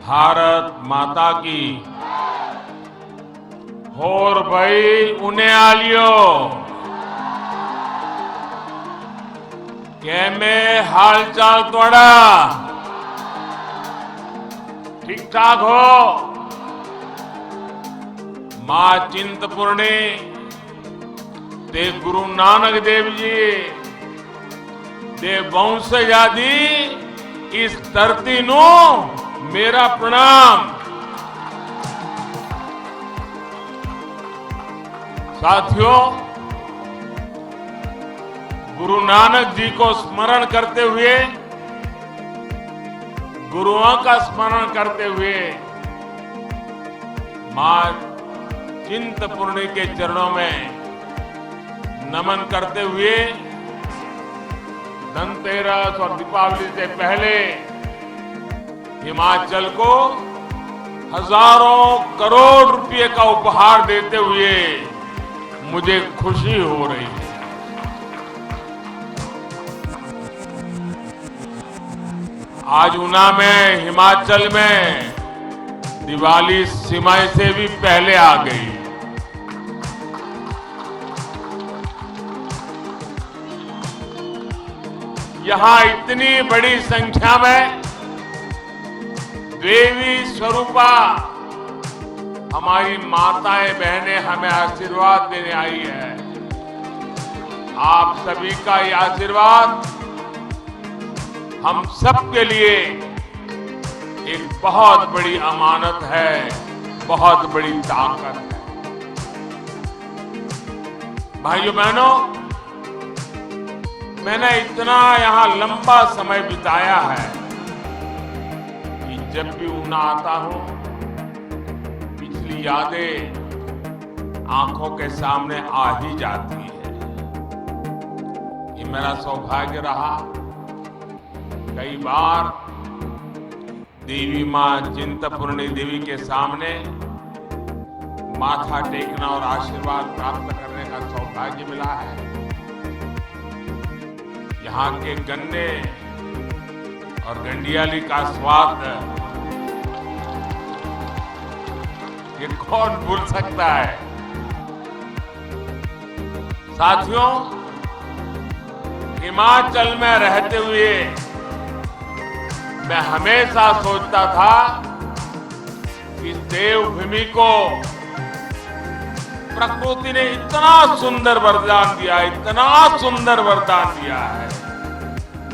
भारत माता की। होर भाई उन्हें आलियो कैमे हाल चाल तोड़ा ठीक ठाक हो। मां चिंतपूर्णी ते गुरु नानक देव जी दे वंशजादी इस धरती नु मेरा प्रणाम। साथियों, गुरु नानक जी को स्मरण करते हुए, गुरुओं का स्मरण करते हुए मां चिंतपूर्णी के चरणों में नमन करते हुए धनतेरस और दीपावली से पहले हिमाचल को हजारों करोड़ रुपए का उपहार देते हुए मुझे खुशी हो रही है। आज ऊना में, हिमाचल में दिवाली सीमाएं से भी पहले आ गई। यहां इतनी बड़ी संख्या में देवी स्वरूपा हमारी माताएं बहनें हमें आशीर्वाद देने आई है। आप सभी का ये आशीर्वाद हम सब के लिए एक बहुत बड़ी अमानत है, बहुत बड़ी ताकत है। भाइयों बहनों, मैंने इतना यहां लंबा समय बिताया है कि जब भी ऊना आता हूं पिछली यादें आंखों के सामने आ ही जाती है। ये मेरा सौभाग्य रहा कई बार देवी मां चिंतपूर्णी देवी के सामने माथा टेकना और आशीर्वाद प्राप्त करने का सौभाग्य मिला है। यहाँ के गन्ने और गंडियाली का स्वाद ये कौन भूल सकता है। साथियों, हिमाचल में रहते हुए मैं हमेशा सोचता था कि देवभूमि को प्रकृति ने इतना सुंदर वरदान दिया है, इतना सुंदर वरदान दिया है।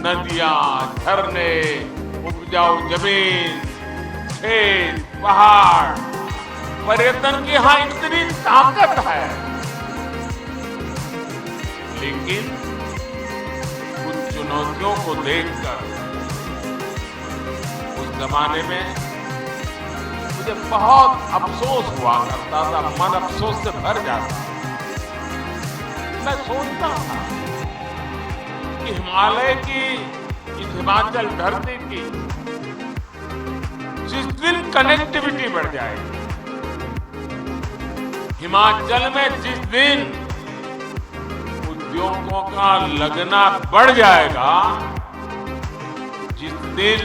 नदियां, झरने, उपजाऊ जमीन, खेत, पहाड़, पर्यटन की यहां इतनी ताकत है। लेकिन कुछ चुनौतियों को देखकर उस जमाने में मुझे बहुत अफसोस हुआ करता था, मन अफसोस से भर जाता। मैं सोचता था कि हिमालय की, इस हिमाचल धरती की जिस दिन कनेक्टिविटी बढ़ जाएगी, हिमाचल में जिस दिन उद्योगों का लगना बढ़ जाएगा, जिस दिन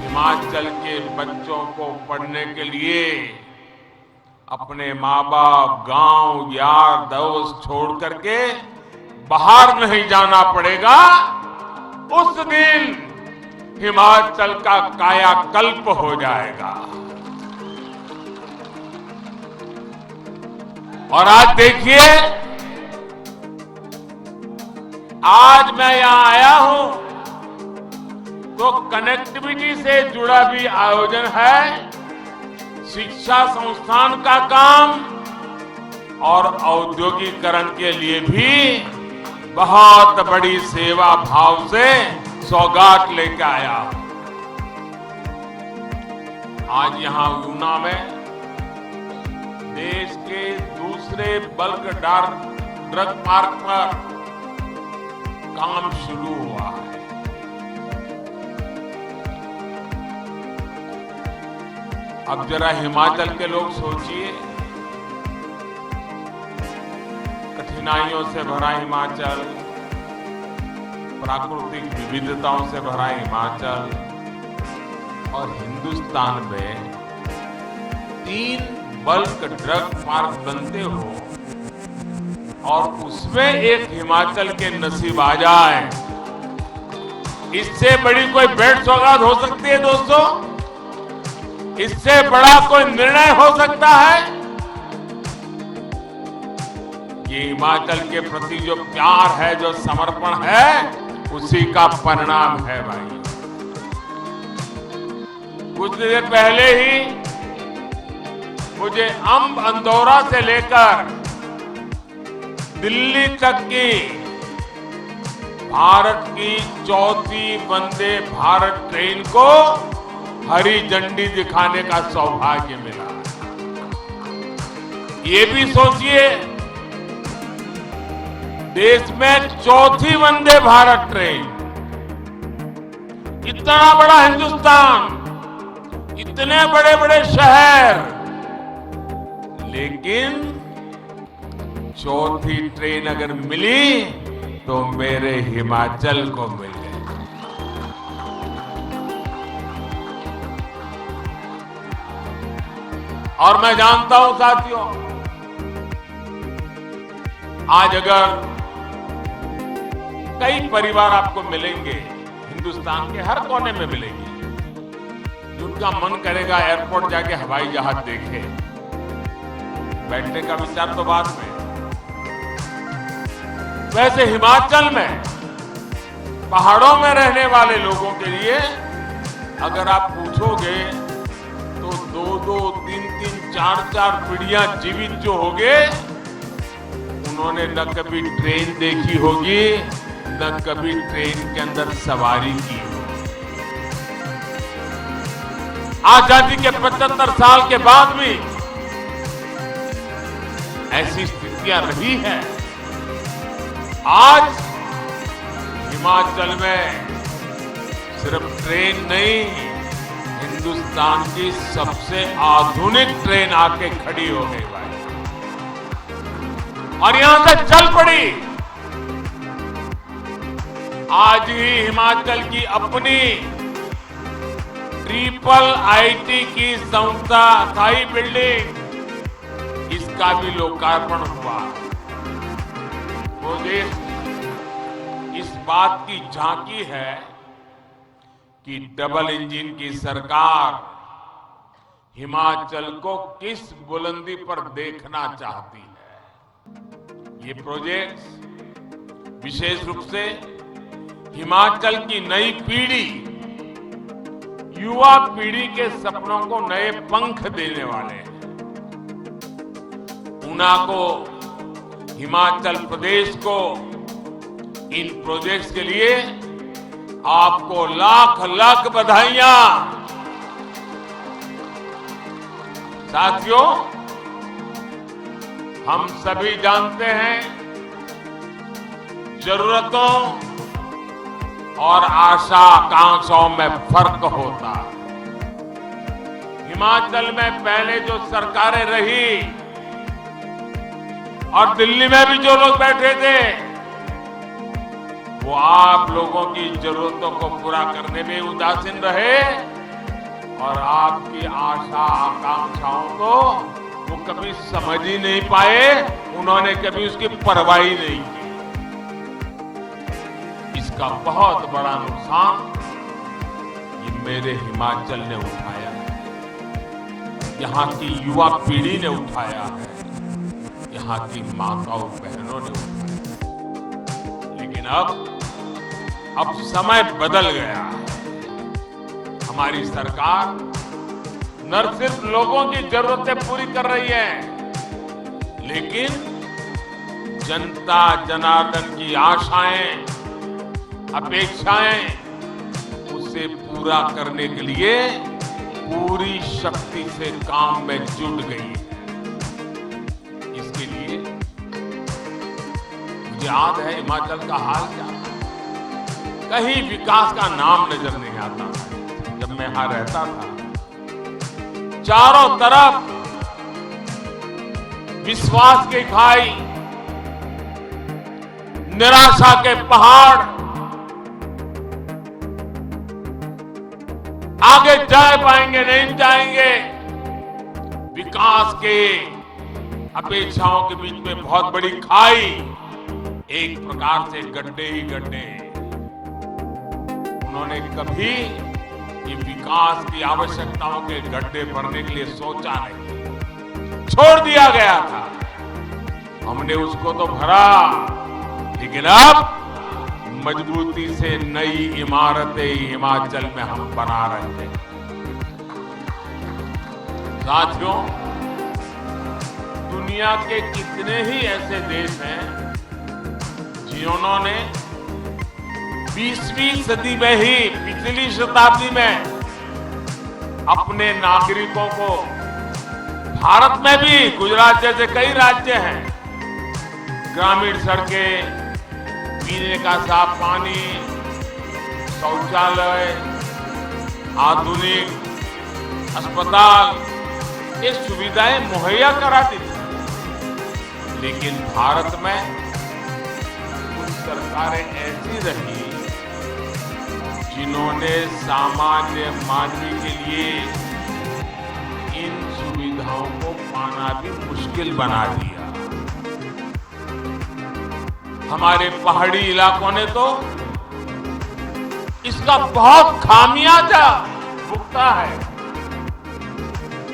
हिमाचल के बच्चों को पढ़ने के लिए अपने माँ बाप, गांव, यार, दोस्त छोड़ करके बाहर नहीं जाना पड़ेगा, उस दिन हिमाचल का कायाकल्प हो जाएगा। और आज देखिए, आज मैं यहां आया हूं तो कनेक्टिविटी से जुड़ा भी आयोजन है, शिक्षा संस्थान का काम और औद्योगिकरण के लिए भी बहुत बड़ी सेवा भाव से सौगात लेकर आया। आज यहां ऊना में देश के दूसरे बल्क ड्रग पार्क पर काम शुरू हुआ है। अब जरा हिमाचल के लोग सोचिए, कठिनाइयों से भरा हिमाचल, प्राकृतिक विविधताओं से भरा हिमाचल, और हिंदुस्तान में 3 बल्क ड्रग पार्क बनते हो और उसमें एक हिमाचल के नसीब आ जाए, इससे बड़ी कोई भेंट सौगात हो सकती है दोस्तों? इससे बड़ा कोई निर्णय हो सकता है? ये हिमाचल के प्रति जो प्यार है, जो समर्पण है, उसी का परिणाम है भाई। कुछ देर पहले ही मुझे अंब अंदौरा से लेकर दिल्ली तक की भारत की 4थी वंदे भारत ट्रेन को हरी झंडी दिखाने का सौभाग्य मिला। ये भी सोचिए, देश में 4थी वंदे भारत ट्रेन, इतना बड़ा हिंदुस्तान, इतने बड़े बड़े शहर, लेकिन 4थी ट्रेन अगर मिली तो मेरे हिमाचल को मिल गई। और मैं जानता हूं साथियों, आज अगर कई परिवार आपको मिलेंगे, हिंदुस्तान के हर कोने में मिलेंगे, उनका मन करेगा एयरपोर्ट जाके हवाई जहाज देखे, बैठने का विचार तो बाद में। वैसे हिमाचल में पहाड़ों में रहने वाले लोगों के लिए अगर आप पूछोगे तो 2-2, 3-3, 4-4 पीढ़ियां जीवित जो होंगे, उन्होंने न कभी ट्रेन देखी होगी, न कभी ट्रेन के अंदर सवारी की होगी। आजादी के 75 साल के बाद भी ऐसी स्थितियां रही हैं। आज हिमाचल में सिर्फ ट्रेन नहीं, हिंदुस्तान की सबसे आधुनिक ट्रेन आके खड़ी हो गई भाई, और यहां से चल पड़ी। आज ही हिमाचल की अपनी IIIT की संस्था स्थायी बिल्डिंग, इसका भी लोकार्पण हुआ। मुझे इस बात की झांकी है कि डबल इंजन की सरकार हिमाचल को किस बुलंदी पर देखना चाहती है। ये प्रोजेक्ट विशेष रूप से हिमाचल की नई पीढ़ी, युवा पीढ़ी के सपनों को नए पंख देने वाले हैं। ऊना को, हिमाचल प्रदेश को इन प्रोजेक्ट्स के लिए आपको लाख लाख बधाइयां। साथियों, हम सभी जानते हैं जरूरतों और आशा आकांक्षाओं में फर्क होता है। हिमाचल में पहले जो सरकारें रही और दिल्ली में भी जो लोग बैठे थे, वो आप लोगों की जरूरतों को पूरा करने में उदासीन रहे और आपकी आशा आकांक्षाओं को वो कभी समझ ही नहीं पाए, उन्होंने कभी उसकी परवाह ही नहीं की। इसका बहुत बड़ा नुकसान ये मेरे हिमाचल ने उठाया है, यहाँ की युवा पीढ़ी ने उठाया है, यहाँ की माताओं बहनों ने उठाया। लेकिन अब समय बदल गया है। हमारी सरकार न सिर्फ लोगों की जरूरतें पूरी कर रही है, लेकिन जनता जनार्दन की आशाएं, अपेक्षाएं, उसे पूरा करने के लिए पूरी शक्ति से काम में जुट गई है। इसके लिए मुझे याद है हिमाचल का हाल क्या था। कहीं विकास का नाम नजर नहीं आता था जब मैं यहां रहता था। चारों तरफ विश्वास की खाई, निराशा के पहाड़, आगे जा पाएंगे नहीं जाएंगे। विकास के अपेक्षाओं के बीच में बहुत बड़ी खाई, एक प्रकार से गड्ढे ही गड्ढे। उन्होंने कभी ये विकास की आवश्यकताओं के गड्ढे भरने के लिए सोचा नहीं, छोड़ दिया गया था। हमने उसको तो भरा, लेकिन अब मजबूती से नई इमारतें हिमाचल में हम बना रहे हैं। साथियों, दुनिया के कितने ही ऐसे देश हैं जिन्होंने 20वीं सदी में ही, पिछली शताब्दी में अपने नागरिकों को, भारत में भी गुजरात जैसे कई राज्य हैं, ग्रामीण सड़कें, पीने का साफ पानी, शौचालय, आधुनिक अस्पताल, ये सुविधाएं मुहैया कराती थी। लेकिन भारत में कुछ सरकारें ऐसी रही जिन्होंने सामान्य मानवी के लिए इन सुविधाओं को पाना भी मुश्किल बना दिया। हमारे पहाड़ी इलाकों ने तो इसका बहुत खामियाजा भुगता है,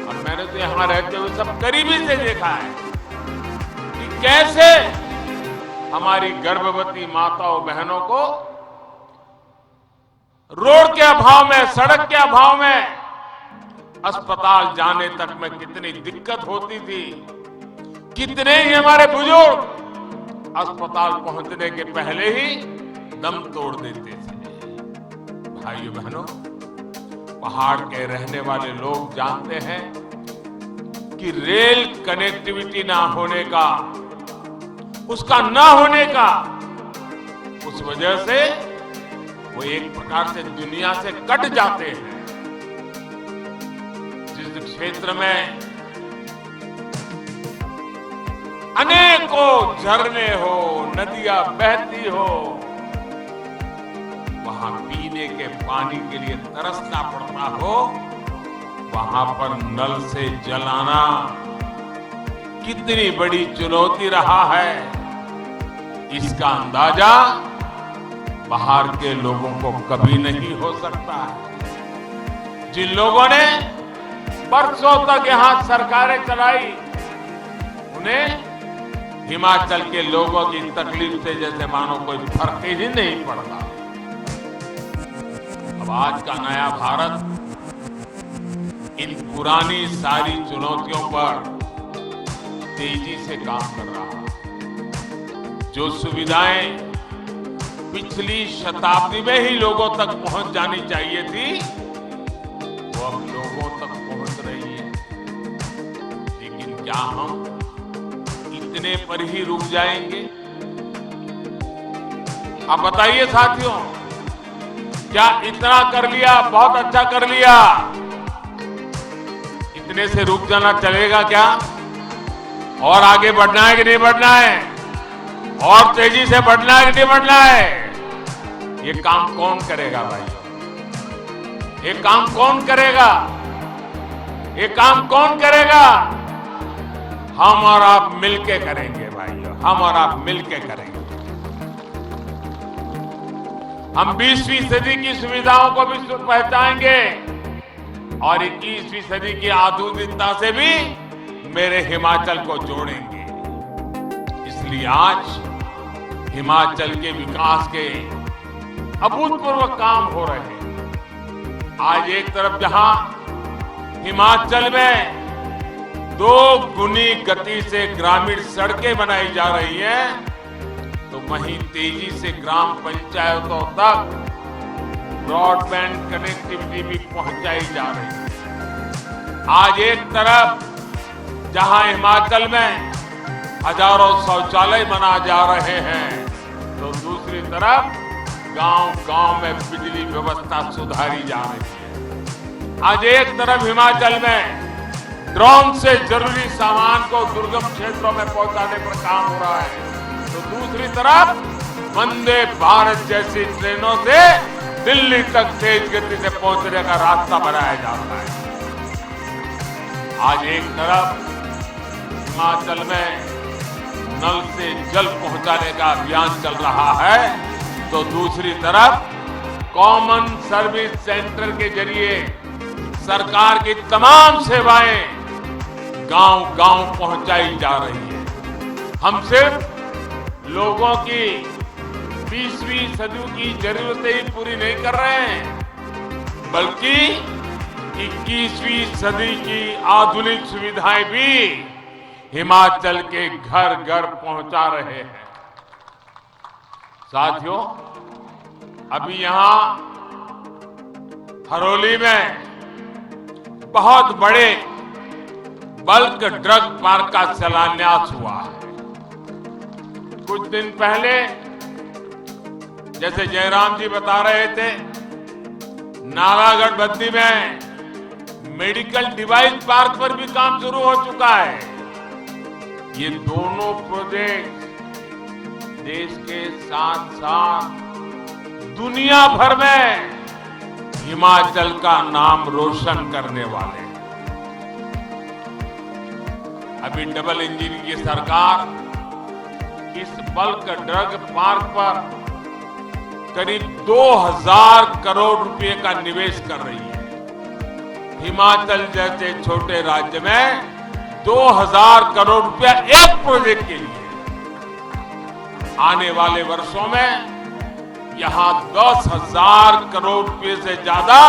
और मैंने तो यहां रहते हुए सब करीबी से देखा है कि कैसे हमारी गर्भवती माताओं बहनों को रोड के अभाव में, सड़क के अभाव में अस्पताल जाने तक में कितनी दिक्कत होती थी। कितने ही हमारे बुजुर्ग अस्पताल पहुंचने के पहले ही दम तोड़ देते थे। भाइयों बहनों, पहाड़ के रहने वाले लोग जानते हैं कि रेल कनेक्टिविटी ना होने का, उसका ना होने का, उस वजह से वो एक प्रकार से दुनिया से कट जाते हैं। जिस क्षेत्र में अनेकों झरने हो, नदियां बहती हो, वहां पीने के पानी के लिए तरसना पड़ता हो, वहां पर नल से जल आना कितनी बड़ी चुनौती रहा है, इसका अंदाजा बाहर के लोगों को कभी नहीं हो सकता है। जिन लोगों ने बरसों तक यहां सरकारें चलाई, उन्हें हिमाचल के लोगों की तकलीफ से जैसे मानो कोई फर्क ही नहीं पड़ता। अब आज का नया भारत इन पुरानी सारी चुनौतियों पर तेजी से काम कर रहा है। जो सुविधाएं पिछली शताब्दी में ही लोगों तक पहुंच जानी चाहिए थी, वो अब लोगों तक पहुंच रही है। लेकिन क्या हम इतने पर ही रुक जाएंगे? आप बताइए साथियों, क्या इतना कर लिया, बहुत अच्छा कर लिया, इतने से रुक जाना चलेगा क्या? और आगे बढ़ना है कि नहीं बढ़ना है? और तेजी से बढ़ना है कि नहीं बढ़ना है? ये काम कौन करेगा भाइयों? ये काम कौन करेगा? ये काम कौन करेगा? हम और आप मिलके करेंगे भाइयों, हम और आप मिलके करेंगे। हम 20वीं सदी की सुविधाओं को भी पहचानेंगे और 21वीं सदी की आधुनिकता से भी मेरे हिमाचल को जोड़ेंगे। इसलिए आज हिमाचल के विकास के अभूतपूर्व काम हो रहे हैं। आज एक तरफ जहां हिमाचल में 2 गुनी गति से ग्रामीण सड़कें बनाई जा रही हैं, तो वहीं तेजी से ग्राम पंचायतों तक ब्रॉडबैंड कनेक्टिविटी भी पहुंचाई जा रही है। आज एक तरफ जहां हिमाचल में हजारों शौचालय बना जा रहे हैं, तो दूसरी तरफ गांव-गांव में बिजली व्यवस्था सुधारी जा रही है। आज एक तरफ हिमाचल में ड्रोन से जरूरी सामान को दुर्गम क्षेत्रों में पहुंचाने पर काम हो रहा है, तो दूसरी तरफ वंदे भारत जैसी ट्रेनों से दिल्ली तक तेज गति से पहुंचने का रास्ता बनाया जाता है। आज एक तरफ हिमाचल में नल से जल पहुंचाने का अभियान चल रहा है, तो दूसरी तरफ कॉमन सर्विस सेंटर के जरिए सरकार की तमाम सेवाएं गांव-गांव पहुंचाई जा रही है। हम सिर्फ लोगों की 20वीं सदी की जरूरतें ही पूरी नहीं कर रहे हैं, बल्कि 21वीं सदी की आधुनिक सुविधाएं भी हिमाचल के घर घर पहुंचा रहे हैं। साथियों, अभी यहां हरोली में बहुत बड़े बल्क ड्रग पार्क का शिलान्यास हुआ है। कुछ दिन पहले जैसे जयराम जी बता रहे थे, नालागढ़ बद्दी में मेडिकल डिवाइस पार्क पर भी काम शुरू हो चुका है। ये दोनों प्रोजेक्ट देश के साथ साथ दुनिया भर में हिमाचल का नाम रोशन करने वाले हैं। अभी डबल इंजन की सरकार इस बल्क ड्रग पार्क पर करीब 2000 करोड़ रुपए का निवेश कर रही है। हिमाचल जैसे छोटे राज्य में 2000 करोड़ रुपया एक प्रोजेक्ट के लिए। आने वाले वर्षों में यहां 10,000 करोड़ रुपए से ज्यादा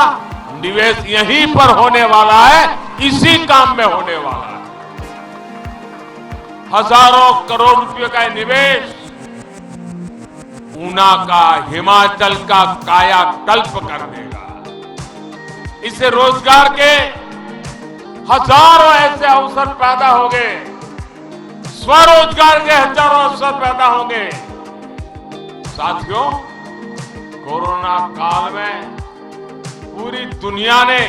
निवेश यहीं पर होने वाला है, इसी काम में होने वाला है। हजारों करोड़ रुपए का निवेश ऊना का, हिमाचल का कायाकल्प कर देगा। इससे रोजगार के हजारों ऐसे अवसर पैदा होंगे, स्वरोजगार के हजारों अवसर पैदा होंगे। साथियों, कोरोना काल में पूरी दुनिया ने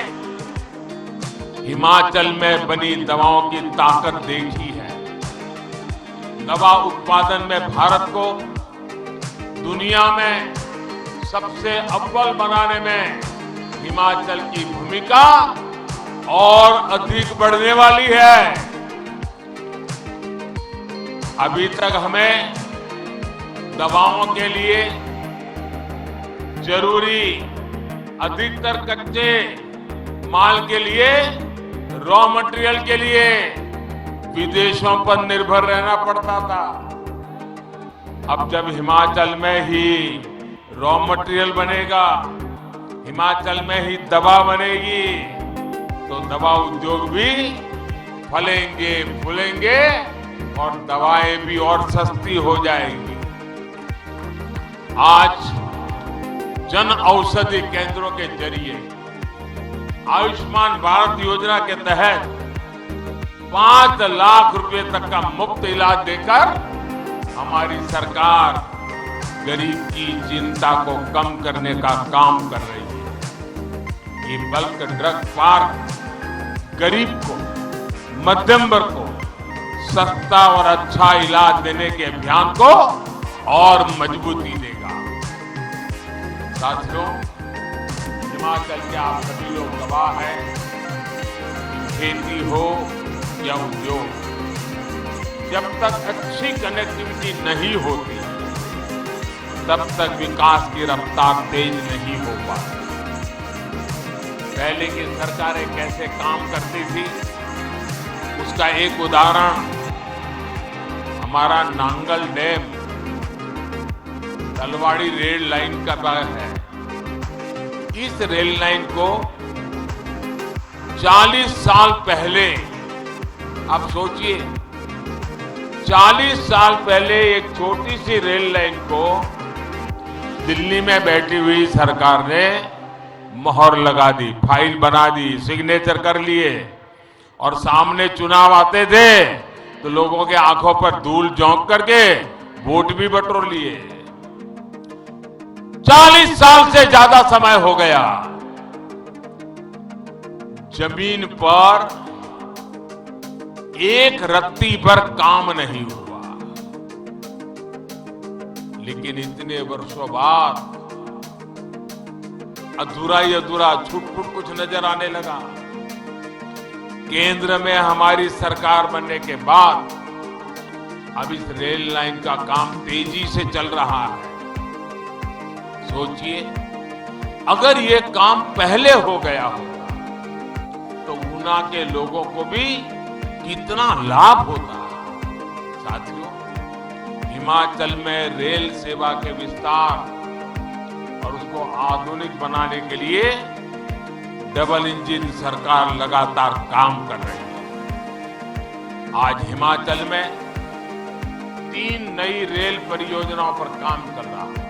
हिमाचल में बनी दवाओं की ताकत देखी है। दवा उत्पादन में भारत को दुनिया में सबसे अव्वल बनाने में हिमाचल की भूमिका और अधिक बढ़ने वाली है। अभी तक हमें दवाओं के लिए जरूरी अधिकतर कच्चे माल के लिए, रॉ मटेरियल के लिए विदेशों पर निर्भर रहना पड़ता था। अब जब हिमाचल में ही रॉ मटेरियल बनेगा, हिमाचल में ही दवा बनेगी, तो दवा उद्योग भी फलेंगे फूलेंगे और दवाएं भी और सस्ती हो जाएंगी। आज जन औषधि केंद्रों के जरिए आयुष्मान भारत योजना के तहत 5 लाख रुपए तक का मुफ्त इलाज देकर हमारी सरकार गरीब की चिंता को कम करने का काम कर रही है। ये बल्क ड्रग पार्क गरीब को, मध्यम वर्ग को सस्ता और अच्छा इलाज देने के अभियान को और मजबूती देगा। साथियों, हिमाचल के आप सभी लोग गवाह हैं। खेती हो या उद्योग, जब तक अच्छी कनेक्टिविटी नहीं होती तब तक विकास की रफ्तार तेज नहीं हो पाती। पहले की सरकारें कैसे काम करती थी, उसका एक उदाहरण हमारा Nangal dam Talwari rail line का है। इस रेल लाइन को 40 साल पहले, आप सोचिए 40 साल पहले एक छोटी सी रेल लाइन को दिल्ली में बैठी हुई सरकार ने मोहर लगा दी, फाइल बना दी, सिग्नेचर कर लिए और सामने चुनाव आते थे तो लोगों के आंखों पर धूल झोंक करके वोट भी बटोर लिए। 40 साल से ज्यादा समय हो गया, जमीन पर एक रत्ती पर काम नहीं हुआ। लेकिन इतने वर्षों बाद अधूरा ही अधूरा छूट-फूट कुछ नजर आने लगा। केंद्र में हमारी सरकार बनने के बाद अब इस रेल लाइन का काम तेजी से चल रहा है। सोचिए, अगर ये काम पहले हो गया होता तो ऊना के लोगों को भी कितना लाभ होता। साथियों, हिमाचल में रेल सेवा के विस्तार और उसको आधुनिक बनाने के लिए डबल इंजन सरकार लगातार काम कर रही है। आज हिमाचल में 3 नई रेल परियोजनाओं पर काम कर रहा है।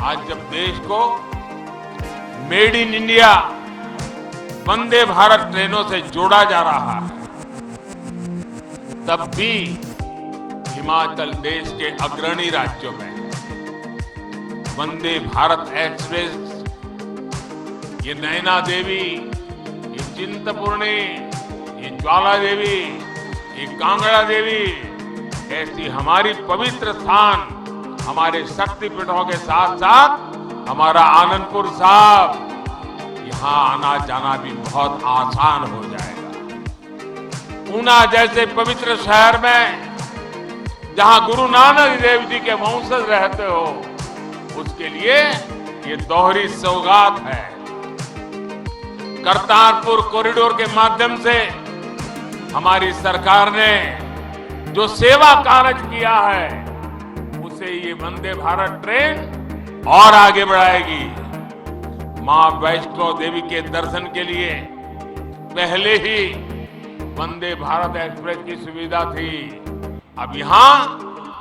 आज जब देश को made in India Vande Bharat ट्रेनों से जोड़ा जा रहा है, तब भी हिमाचल देश के अग्रणी राज्यों में वंदे भारत एक्सप्रेस, ये नैना देवी, ये चिंतपूर्णी, ये ज्वाला देवी, ये कांगड़ा देवी, ऐसी हमारी पवित्र स्थान, हमारे शक्तिपीठों के साथ साथ हमारा आनंदपुर साहब, यहां आना जाना भी बहुत आसान हो जाएगा। ऊना जैसे पवित्र शहर में जहां गुरु नानक देव जी के वंशज रहते हो, उसके लिए ये दोहरी सौगात है। करतारपुर कॉरिडोर के माध्यम से हमारी सरकार ने जो सेवा कार्य किया है, उसे ये वंदे भारत ट्रेन और आगे बढ़ाएगी। मां वैष्णो देवी के दर्शन के लिए पहले ही वंदे भारत एक्सप्रेस की सुविधा थी, अब यहां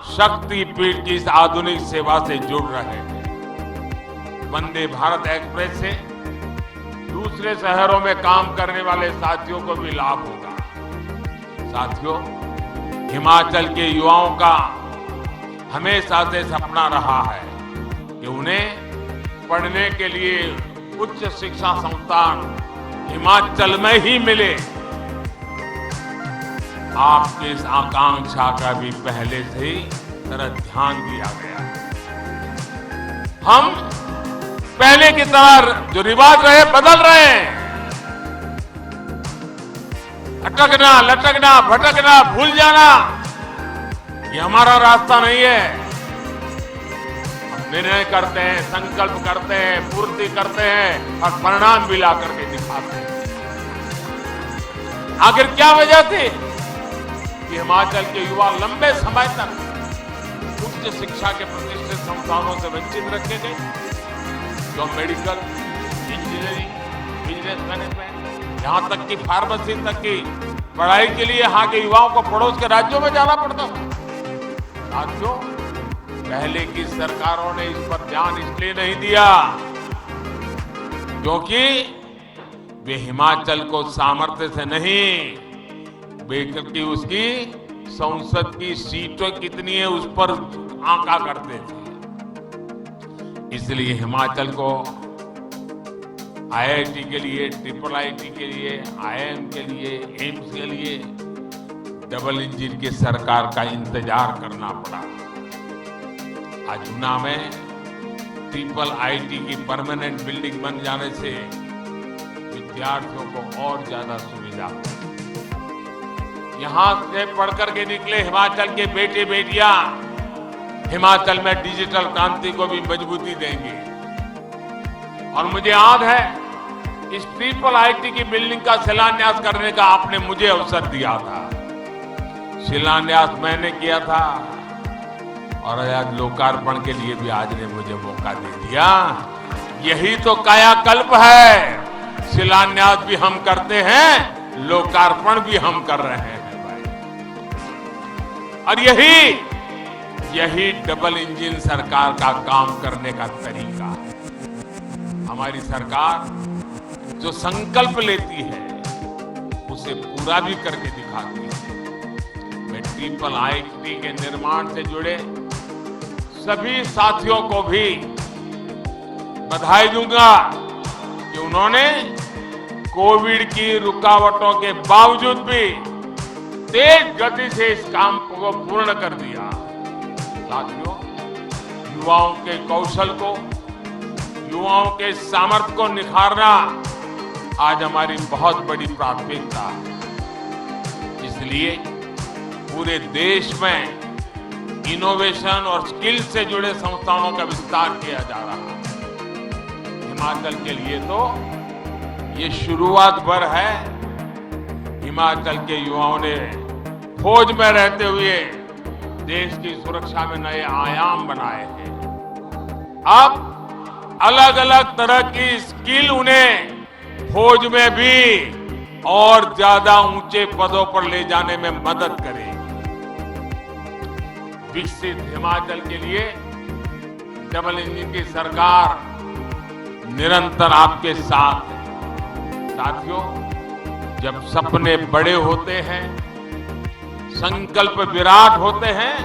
शक्ति पीठ की इस आधुनिक सेवा से जुड़ रहे हैं। वंदे भारत एक्सप्रेस से दूसरे शहरों में काम करने वाले साथियों को भी लाभ होगा। साथियों, हिमाचल के युवाओं का हमेशा से सपना रहा है कि उन्हें पढ़ने के लिए उच्च शिक्षा संस्थान हिमाचल में ही मिले। आपकी इस आकांक्षा का भी पहले से ही तरह ध्यान दिया गया। हम पहले की तरह जो रिवाज रहे बदल रहे हैं। अटकना, लटकना, भटकना, भूल जाना, ये हमारा रास्ता नहीं है। हम निर्णय करते हैं, संकल्प करते हैं, पूर्ति करते हैं और परिणाम भी ला करके दिखाते हैं। आखिर क्या वजह थी कि हिमाचल के युवा लंबे समय तक उच्च शिक्षा के प्रतिष्ठित संस्थानों से वंचित रखे गए? जो मेडिकल, इंजीनियरिंग, बिजनेस मैनेजमेंट, यहां तक कि फार्मेसी तक की पढ़ाई के लिए यहाँ के युवाओं को पड़ोस के राज्यों में जाना पड़ता था। साथियों, पहले की सरकारों ने इस पर ध्यान इसलिए नहीं दिया क्योंकि वे हिमाचल को सामर्थ्य से नहीं, बल्कि उसकी संसद की सीटें कितनी है उस पर आंका करते थे। इसलिए हिमाचल को आईआईटी के लिए, ट्रिपल आईटी के लिए, आईआईएम के लिए, एम्स के लिए डबल इंजन की सरकार का इंतजार करना पड़ा। आज ऊना में ट्रिपल आईटी की परमानेंट बिल्डिंग बन जाने से विद्यार्थियों को और ज्यादा सुविधा हो। यहां से पढ़कर के निकले हिमाचल के बेटे बेटियां हिमाचल में डिजिटल क्रांति को भी मजबूती देंगे। और मुझे याद है, इस ट्रिपल आईटी की बिल्डिंग का शिलान्यास करने का आपने मुझे अवसर दिया था। शिलान्यास मैंने किया था और आज लोकार्पण के लिए भी आज ने मुझे मौका दे दिया। यही तो कायाकल्प है। शिलान्यास भी हम करते हैं, लोकार्पण भी हम कर रहे हैं भाई। और यही डबल इंजन सरकार का काम करने का तरीका है। हमारी सरकार जो संकल्प लेती है उसे पूरा भी करके दिखाती है। मैं ट्रिपल आईटी के निर्माण से जुड़े सभी साथियों को भी बधाई दूंगा कि उन्होंने कोविड की रुकावटों के बावजूद भी तेज गति से इस काम को पूर्ण कर दिया। साथियों, युवाओं के कौशल को युवाओं के सामर्थ्य को निखारना आज हमारी बहुत बड़ी प्राथमिकता है। इसलिए पूरे देश में इनोवेशन और स्किल से जुड़े संस्थानों का विस्तार किया जा रहा है। हिमाचल के लिए तो ये शुरुआत भर है। हिमाचल के युवाओं ने फौज में रहते हुए देश की सुरक्षा में नए आयाम बनाए हैं। अब अलग अलग तरह की स्किल उन्हें फौज में भी और ज्यादा ऊंचे पदों पर ले जाने में मदद करेगी। विकसित हिमाचल के लिए डबल इंजन की सरकार निरंतर आपके साथ है। साथियों, जब सपने बड़े होते हैं, संकल्प विराट होते हैं,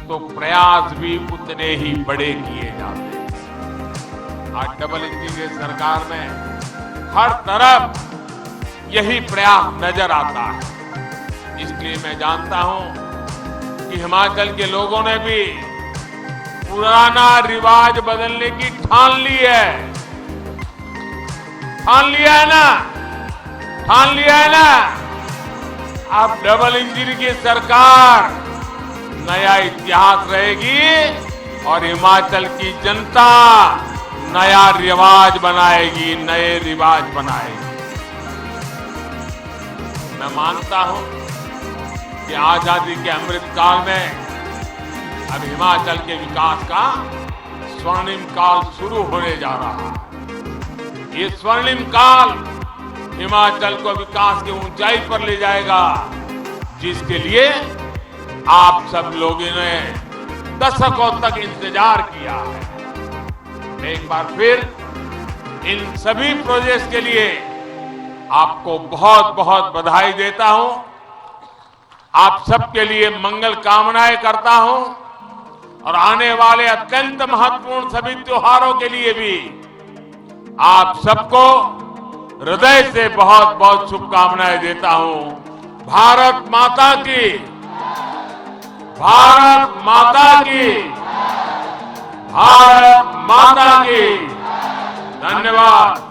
तो प्रयास भी उतने ही बड़े किए जाते हैं। आज डबल इंजन की सरकार में हर तरफ यही प्रयास नजर आता है। इसलिए मैं जानता हूं कि हिमाचल के लोगों ने भी पुराना रिवाज बदलने की ठान ली है। ठान लिया है ना? ठान लिया है ना? अब डबल इंजन की सरकार नया इतिहास रहेगी और हिमाचल की जनता नया रिवाज बनाएगी, नए रिवाज बनाएगी। मैं मानता हूं कि आजादी के अमृत काल में अब हिमाचल के विकास का स्वर्णिम काल शुरू होने जा रहा है। ये स्वर्णिम काल हिमाचल को विकास की ऊंचाई पर ले जाएगा, जिसके लिए आप सब लोगों ने दशकों तक इंतजार किया है। एक बार फिर इन सभी प्रोजेक्ट्स के लिए आपको बहुत बहुत बधाई देता हूं। आप सबके लिए मंगल कामनाएं करता हूं और आने वाले अत्यंत महत्वपूर्ण सभी त्योहारों के लिए भी आप सबको हृदय से बहुत बहुत शुभकामनाएं देता हूं। भारत माता की, भारत माता की, भारत माता की। धन्यवाद।